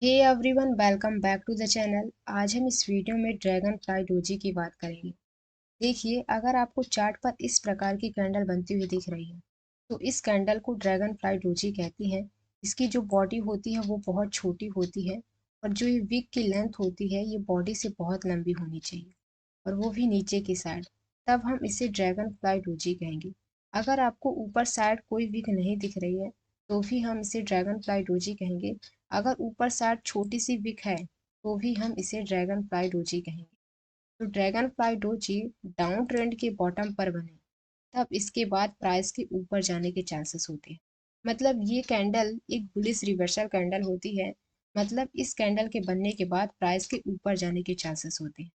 Hey everyone, welcome back to the channel. आज हम इस वीडियो में ड्रैगन फ्लाई डोजी की बात करेंगे। देखिए, अगर आपको चार्ट पर इस प्रकार की कैंडल बनती हुई दिख रही है तो इस कैंडल को ड्रैगन फ्लाई डोजी कहती हैं। इसकी जो बॉडी होती है वो बहुत छोटी होती है और जो ये विक की लेंथ होती है ये बॉडी से बहुत लंबी होनी चाहिए और वो भी नीचे की साइड। तब हम इसे ड्रैगन फ्लाई डोजी कहेंगे। अगर आपको ऊपर साइड कोई विक नहीं दिख रही है तो भी हम इसे ड्रैगन फ्लाई डोजी कहेंगे। अगर ऊपर साइड छोटी सी विक है तो भी हम इसे ड्रैगन फ्लाई डोजी कहेंगे। तो dragon fly doji down trend के बॉटम पर बने तब इसके बाद प्राइस के ऊपर जाने के चांसेस होते हैं। मतलब ये कैंडल एक बुलिश रिवर्सल कैंडल होती है। मतलब इस कैंडल के बनने के बाद प्राइस के ऊपर जाने के चांसेस होते हैं।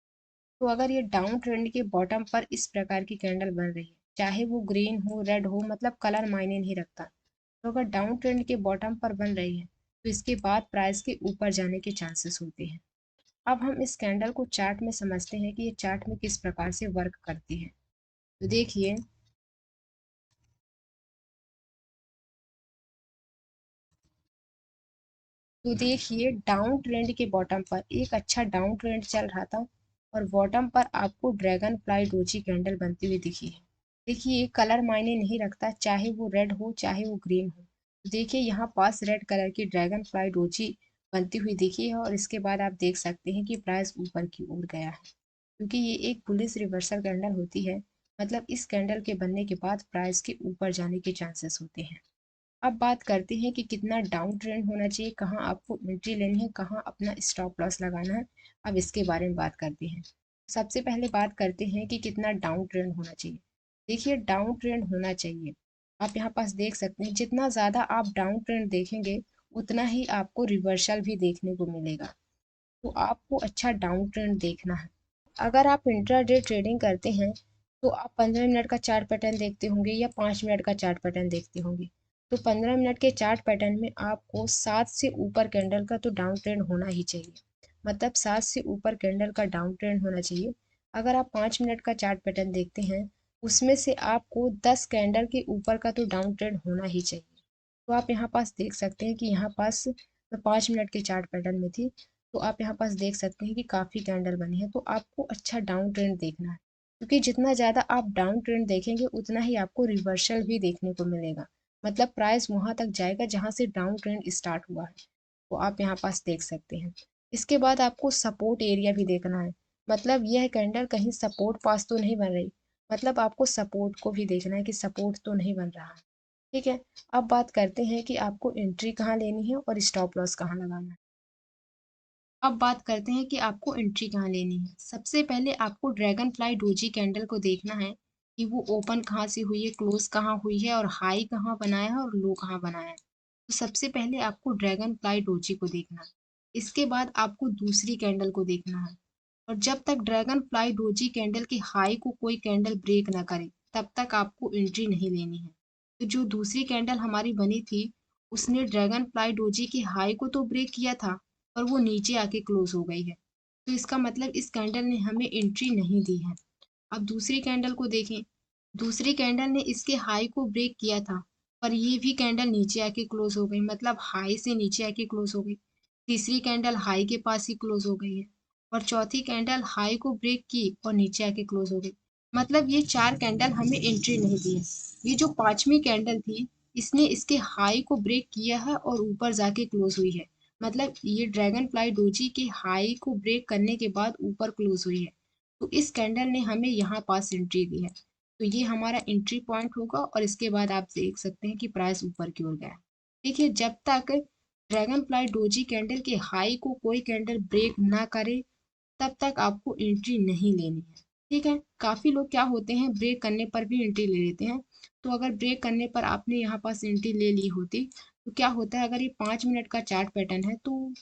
तो अगर ये डाउन ट्रेंड के बॉटम पर इस प्रकार की कैंडल बन रही है, चाहे वो ग्रीन हो रेड हो, मतलब कलर मायने नहीं रखता। तो अगर डाउन ट्रेंड के बॉटम पर बन रही है तो इसके बाद प्राइस के ऊपर जाने के चांसेस होते हैं। अब हम इस कैंडल को चार्ट में समझते हैं कि ये चार्ट में किस प्रकार से वर्क करती है। तो देखिए, डाउन ट्रेंड के बॉटम पर एक अच्छा डाउन ट्रेंड चल रहा था और बॉटम पर आपको ड्रैगन फ्लाई डोजी कैंडल बनती हुई दिखी है। देखिए, कलर मायने नहीं रखता, चाहे वो रेड हो चाहे वो ग्रीन हो। तो देखिए, यहाँ पास रेड कलर की ड्रैगन फ्लाई डोजी बनती हुई दिखी है और इसके बाद आप देख सकते हैं कि प्राइस ऊपर की ओर गया है, क्योंकि ये एक बुलिश रिवर्सल कैंडल होती है। मतलब इस कैंडल के बनने के बाद प्राइस के ऊपर जाने के चांसेस होते हैं। अब बात करते हैं कि कितना डाउन ट्रेंड होना चाहिए, कहाँ आपको एंट्री लेनी है, कहाँ अपना स्टॉप लॉस लगाना है। अब इसके बारे में बात करते हैं। सबसे पहले बात करते हैं कि कितना डाउन ट्रेंड होना चाहिए। देखिए, डाउन ट्रेंड होना चाहिए, आप यहाँ पास देख सकते हैं, जितना ज़्यादा आप डाउन ट्रेंड देखेंगे उतना ही आपको रिवर्सल भी देखने को मिलेगा। तो आपको अच्छा डाउन ट्रेंड देखना है। अगर आप इंट्राडे ट्रेडिंग करते हैं तो आप 15 मिनट का चार्ट पैटर्न देखते होंगे या 5 मिनट का चार्ट पैटर्न देखते होंगे। तो 15 मिनट के चार्ट पैटर्न में आपको 7 से ऊपर कैंडल का तो डाउन ट्रेंड होना ही चाहिए। मतलब 7 से ऊपर कैंडल का डाउन ट्रेंड होना चाहिए। अगर आप 5 मिनट का चार्ट पैटर्न देखते हैं उसमें से आपको 10 कैंडल के ऊपर का तो डाउन ट्रेंड होना ही चाहिए। तो आप यहाँ पास देख सकते हैं कि यहाँ पास मैं 5 मिनट के चार्ट पैटर्न में थी। तो आप यहाँ पास देख सकते हैं कि काफ़ी कैंडल बनी है। तो आपको अच्छा डाउन ट्रेंड देखना है, क्योंकि जितना ज़्यादा आप डाउन ट्रेंड देखेंगे उतना ही आपको रिवर्सल भी देखने को मिलेगा। मतलब प्राइस वहाँ तक जाएगा जहाँ से डाउन ट्रेंड स्टार्ट हुआ है। तो आप यहाँ पास देख सकते हैं। इसके बाद आपको सपोर्ट एरिया भी देखना है। मतलब यह कैंडल कहीं सपोर्ट पास तो नहीं बन रही। मतलब आपको सपोर्ट को भी देखना है कि सपोर्ट तो नहीं बन रहा है। ठीक है। अब बात करते हैं कि आपको एंट्री कहाँ लेनी है और स्टॉप लॉस कहाँ लगाना है। अब बात करते हैं कि आपको एंट्री कहाँ लेनी है। सबसे पहले आपको ड्रैगन फ्लाई डोजी कैंडल को देखना है कि वो ओपन कहाँ से हुई है, क्लोज कहाँ हुई है और हाई कहाँ बनाया है और लो कहाँ बनाया है। तो सबसे पहले आपको ड्रैगन फ्लाई डोजी को देखना है। इसके बाद आपको दूसरी कैंडल को देखना है। और जब तक ड्रैगन फ्लाई डोजी कैंडल के हाई को कोई कैंडल ब्रेक ना करे तब तक आपको एंट्री नहीं लेनी है। तो जो दूसरी कैंडल हमारी बनी थी उसने ड्रैगन फ्लाई डोजी के हाई को तो ब्रेक किया था और वो नीचे आके क्लोज हो गई है। तो इसका मतलब इस कैंडल ने हमें एंट्री नहीं दी है। अब दूसरी कैंडल को देखें। दूसरी कैंडल ने इसके हाई को ब्रेक किया था पर ये भी कैंडल नीचे आके क्लोज हो गई, मतलब हाई से नीचे आके क्लोज हो गई। तीसरी कैंडल हाई के पास ही क्लोज हो गई है और चौथी कैंडल हाई को ब्रेक की और नीचे आके क्लोज हो गई। मतलब ये चार कैंडल हमें एंट्री नहीं दी है। ये जो पांचवी कैंडल थी इसने इसके हाई को ब्रेक किया है और ऊपर जाके क्लोज हुई है। मतलब ये ड्रैगन फ्लाई डोजी के हाई को ब्रेक करने के बाद ऊपर क्लोज हुई है। तो इस कैंडल ने हमें यहाँ पास एंट्री दी है। तो ये हमारा एंट्री पॉइंट होगा और इसके बाद आप देख सकते हैं कि प्राइस ऊपर की ओर गया। देखिए, जब तक ड्रैगन फ्लाई डोजी कैंडल के हाई को कोई कैंडल ब्रेक ना करे तब तक आपको एंट्री नहीं लेनी है। ठीक है। काफी लोग क्या होते हैं, ब्रेक करने पर भी एंट्री ले लेते हैं। तो अगर ब्रेक करने पर आपने यहाँ पास एंट्री ले ली होती तो क्या होता है, अगर ये 5 मिनट का चार्ट पैटर्न है तो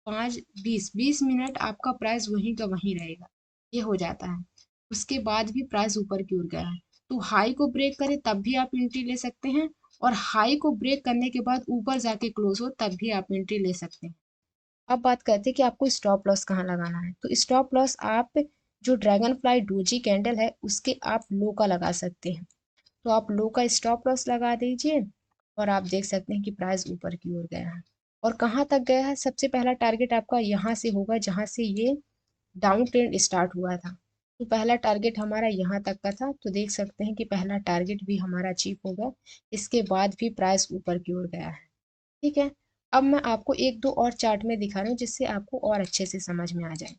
5 20 20 मिनट आपका प्राइस वहीं का वहीं रहेगा। ये हो जाता है। उसके बाद भी प्राइस ऊपर की ओर गया है तो हाई को ब्रेक करे तब भी आप एंट्री ले सकते हैं और हाई को ब्रेक करने के बाद ऊपर जाके क्लोज हो तब भी आप एंट्री ले सकते हैं। अब बात करते हैं कि आपको स्टॉप लॉस कहाँ लगाना है। तो स्टॉप लॉस आप जो ड्रैगन फ्लाई डोजी कैंडल है उसके आप लो का लगा सकते हैं। तो आप लो का स्टॉप लॉस लगा दीजिए और आप देख सकते हैं कि प्राइस ऊपर की ओर गया है। और कहाँ तक गया है। सबसे पहला टारगेट आपका यहाँ से होगा जहाँ से ये डाउन ट्रेंड स्टार्ट हुआ था। तो पहला टारगेट हमारा यहाँ तक का था, तो देख सकते हैं कि पहला टारगेट भी हमारा अचीव हो गया। इसके बाद भी प्राइस ऊपर की ओर गया है। ठीक है। अब मैं आपको एक दो और चार्ट में दिखा रही हूँ जिससे आपको और अच्छे से समझ में आ जाए।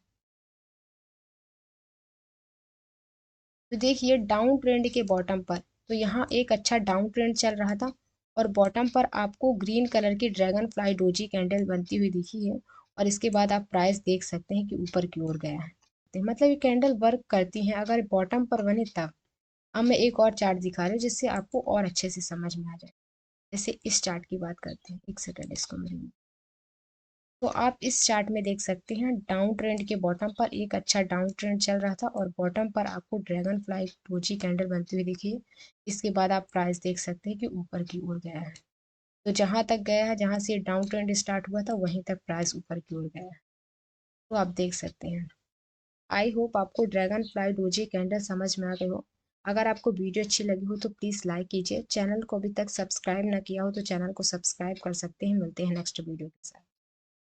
तो देखिए डाउन ट्रेंड के बॉटम पर, तो यहाँ एक अच्छा डाउन ट्रेंड चल रहा था और बॉटम पर आपको ग्रीन कलर की ड्रैगन फ्लाई डोजी कैंडल बनती हुई दिखी है। और इसके बाद आप प्राइस देख सकते हैं कि ऊपर की ओर गया है। तो मतलब ये कैंडल वर्क करती हैं अगर बॉटम पर बने तब। अब मैं एक और चार्ट दिखा रही हूँ जिससे आपको और अच्छे से समझ में आ जाए। जैसे इस चार्ट की बात करते हैं, एक सेकंड इसको मैं। तो आप इस चार्ट में देख सकते हैं डाउन ट्रेंड के बॉटम पर एक अच्छा डाउन ट्रेंड चल रहा था और बॉटम पर आपको ड्रैगन फ्लाई डोजी कैंडल बनती हुई दिखी है। इसके बाद आप प्राइस देख सकते हैं कि ऊपर की ओर गया है। तो जहां तक गया है, जहां से डाउन ट्रेंड स्टार्ट हुआ था वहीं तक प्राइस ऊपर की ओर गया है। तो आप देख सकते हैं। आई होप आपको ड्रैगन फ्लाई डोजी कैंडल समझ में आ गए हो। अगर आपको वीडियो अच्छी लगी हो तो प्लीज़ लाइक कीजिए। चैनल को अभी तक सब्सक्राइब ना किया हो तो चैनल को सब्सक्राइब कर सकते हैं। मिलते हैं नेक्स्ट वीडियो के साथ।